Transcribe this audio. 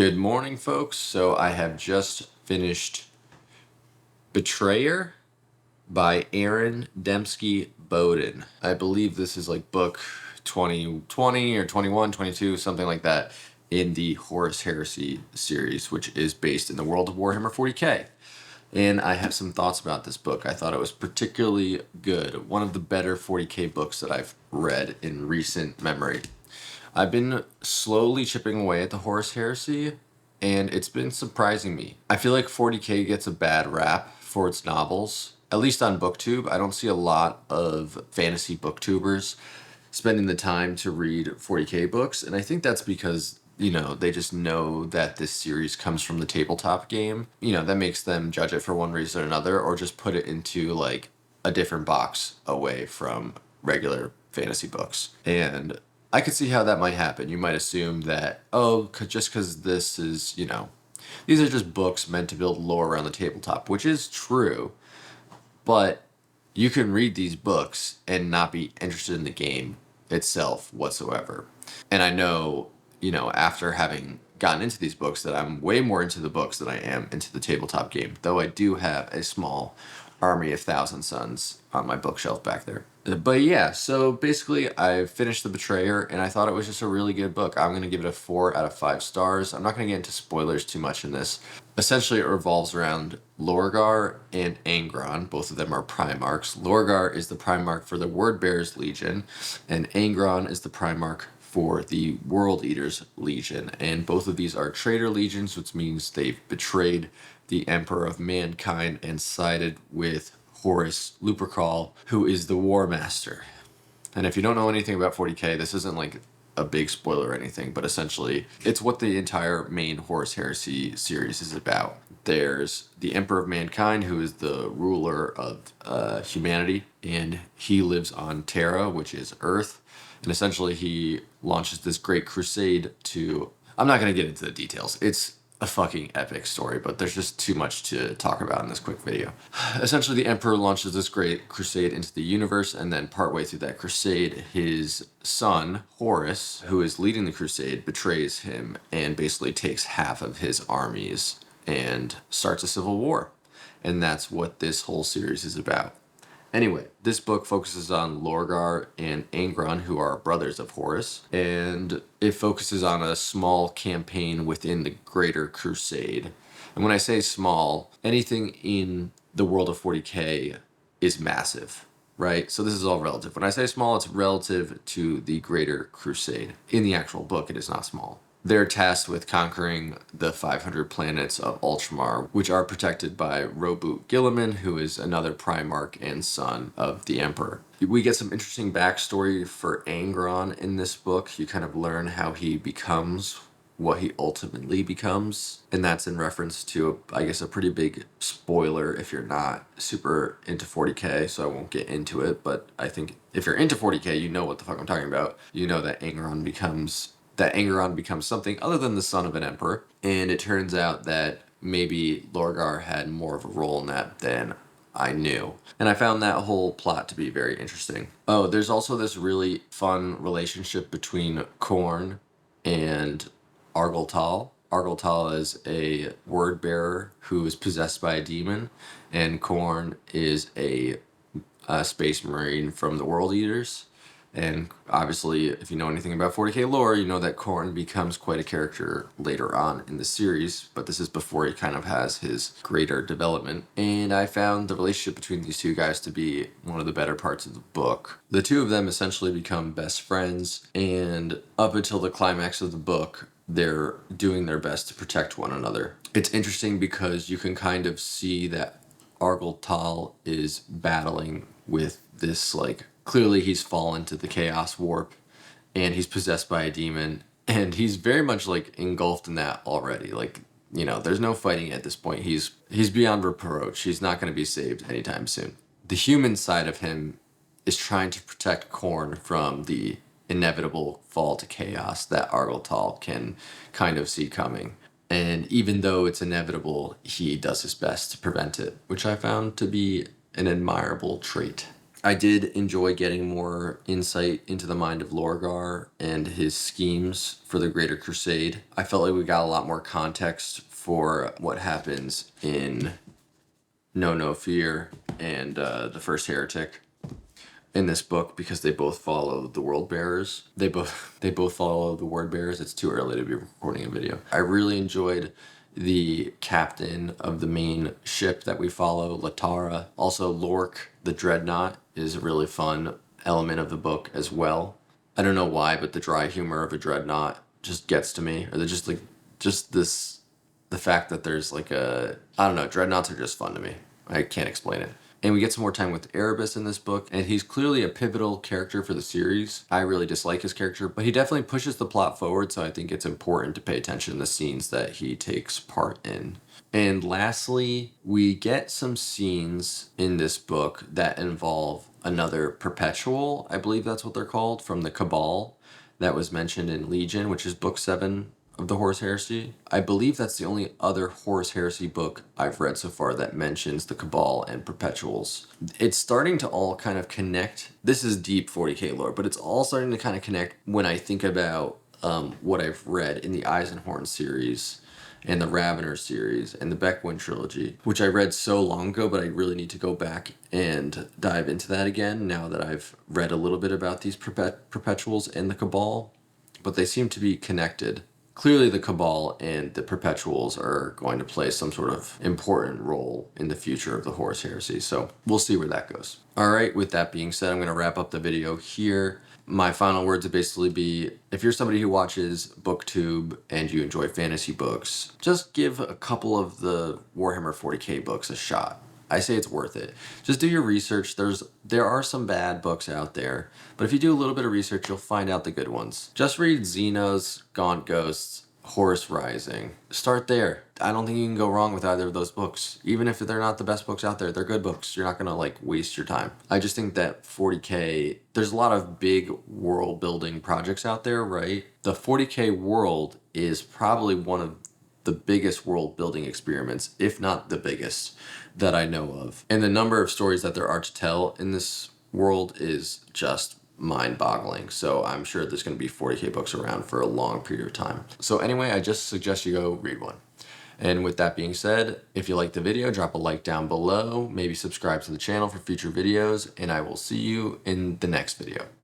Good morning, folks. So I have just finished Betrayer by Aaron Dembski Bowden. I believe this is like book 2020 or 21, 22, something like that, in the Horus Heresy series, which is based in the world of Warhammer 40k. And I have some thoughts about this book. I thought it was particularly good. One of the better 40k books that I've read in recent memory. I've been slowly chipping away at the Horus Heresy, and it's been surprising me. I feel like 40k gets a bad rap for its novels, at least on BookTube. I don't see a lot of fantasy booktubers spending the time to read 40k books, and I think that's because they just know that this series comes from the tabletop game. That makes them judge it for one reason or another, or just put it into like a different box away from regular fantasy books. And I could see how that might happen. You might assume that, just because this is, these are just books meant to build lore around the tabletop, which is true, but you can read these books and not be interested in the game itself whatsoever. And I know, after having gotten into these books, that I'm way more into the books than I am into the tabletop game, though I do have a small army of Thousand Sons on my bookshelf back there. But yeah, so basically I finished The Betrayer, and I thought it was just a really good book. I'm going to give it a 4 out of 5 stars. I'm not going to get into spoilers too much in this. Essentially, it revolves around Lorgar and Angron. Both of them are primarchs. Lorgar is the primarch for the Wordbearers Legion, and Angron is the primarch for the World Eaters Legion. And both of these are traitor legions, which means they've betrayed the Emperor of Mankind and sided with Horus Lupercal, who is the War Master. And if you don't know anything about 40k, this isn't like a big spoiler or anything, but essentially it's what the entire main Horus Heresy series is about. There's the Emperor of Mankind, who is the ruler of humanity, and he lives on Terra, which is Earth. And essentially he launches this great crusade to... I'm not going to get into the details. It's a fucking epic story, but there's just too much to talk about in this quick video. Essentially, the Emperor launches this great crusade into the universe, and then partway through that crusade, his son, Horus, who is leading the crusade, betrays him and basically takes half of his armies and starts a civil war. And that's what this whole series is about. Anyway, this book focuses on Lorgar and Angron, who are brothers of Horus, and it focuses on a small campaign within the greater crusade. And when I say small, anything in the world of 40k is massive, right? So this is all relative. When I say small, it's relative to the greater crusade. In the actual book, it is not small. They're tasked with conquering the 500 planets of Ultramar, which are protected by Roboute Guilliman, who is another Primarch and son of the Emperor. We get some interesting backstory for Angron in this book. You kind of learn how he becomes what he ultimately becomes, and that's in reference to, I guess, a pretty big spoiler if you're not super into 40k, so I won't get into it, but I think if you're into 40k, you know what the fuck I'm talking about. You know that Angron becomes something other than the son of an emperor, and it turns out that maybe Lorgar had more of a role in that than I knew. And I found that whole plot to be very interesting. Oh, there's also this really fun relationship between Khorne and Argoltal. Argoltal is a word bearer who is possessed by a demon, and Khorne is a space marine from the World Eaters. And obviously, if you know anything about 40k lore, you know that Khorne becomes quite a character later on in the series, but this is before he kind of has his greater development. And I found the relationship between these two guys to be one of the better parts of the book. The two of them essentially become best friends, and up until the climax of the book, they're doing their best to protect one another. It's interesting because you can kind of see that Argoltal is battling with this, like, clearly he's fallen to the chaos warp and he's possessed by a demon, and he's very much like engulfed in that already. Like, there's no fighting at this point. He's beyond reproach. He's not going to be saved anytime soon. The human side of him is trying to protect Khorne from the inevitable fall to chaos that Argoltal can kind of see coming. And even though it's inevitable, he does his best to prevent it, which I found to be an admirable trait. I did enjoy getting more insight into the mind of Lorgar and his schemes for the Greater Crusade. I felt like we got a lot more context for what happens in No Fear and the First Heretic in this book, because they both follow the World Bearers. They both follow the Word Bearers. It's too early to be recording a video. I really enjoyed the captain of the main ship that we follow, Latara. Also, Lork, the Dreadnought, is a really fun element of the book as well. I don't know why, but the dry humor of a Dreadnought just gets to me. Or they're just like, just this, the fact that there's like a, I don't know, Dreadnoughts are just fun to me. I can't explain it. And we get some more time with Erebus in this book, and he's clearly a pivotal character for the series. I really dislike his character, but he definitely pushes the plot forward, so I think it's important to pay attention to the scenes that he takes part in. And lastly, we get some scenes in this book that involve another perpetual, I believe that's what they're called, from the Cabal that was mentioned in Legion, which is book 7 of the Horus Heresy. I believe that's the only other Horus Heresy book I've read so far that mentions the Cabal and Perpetuals. It's starting to all kind of connect. This is deep 40k lore, but it's all starting to kind of connect when I think about what I've read in the Eisenhorn series and the Ravener series and the Beckwin trilogy, which I read so long ago, but I really need to go back and dive into that again now that I've read a little bit about these Perpetuals and the Cabal, but they seem to be connected. Clearly, the Cabal and the Perpetuals are going to play some sort of important role in the future of the Horus Heresy, so we'll see where that goes. All right, with that being said, I'm going to wrap up the video here. My final words would basically be, if you're somebody who watches BookTube and you enjoy fantasy books, just give a couple of the Warhammer 40k books a shot. I say it's worth it. Just do your research. There are some bad books out there, but if you do a little bit of research, you'll find out the good ones. Just read Xenos, Gaunt Ghosts, Horus Rising. Start there. I don't think you can go wrong with either of those books. Even if they're not the best books out there, they're good books. You're not gonna like waste your time. I just think that 40k, there's a lot of big world building projects out there, right? The 40k world is probably one of the biggest world building experiments, if not the biggest, that I know of. And the number of stories that there are to tell in this world is just mind-boggling. So I'm sure there's going to be 40k books around for a long period of time. So anyway, I just suggest you go read one. And with that being said, if you liked the video, drop a like down below, maybe subscribe to the channel for future videos, and I will see you in the next video.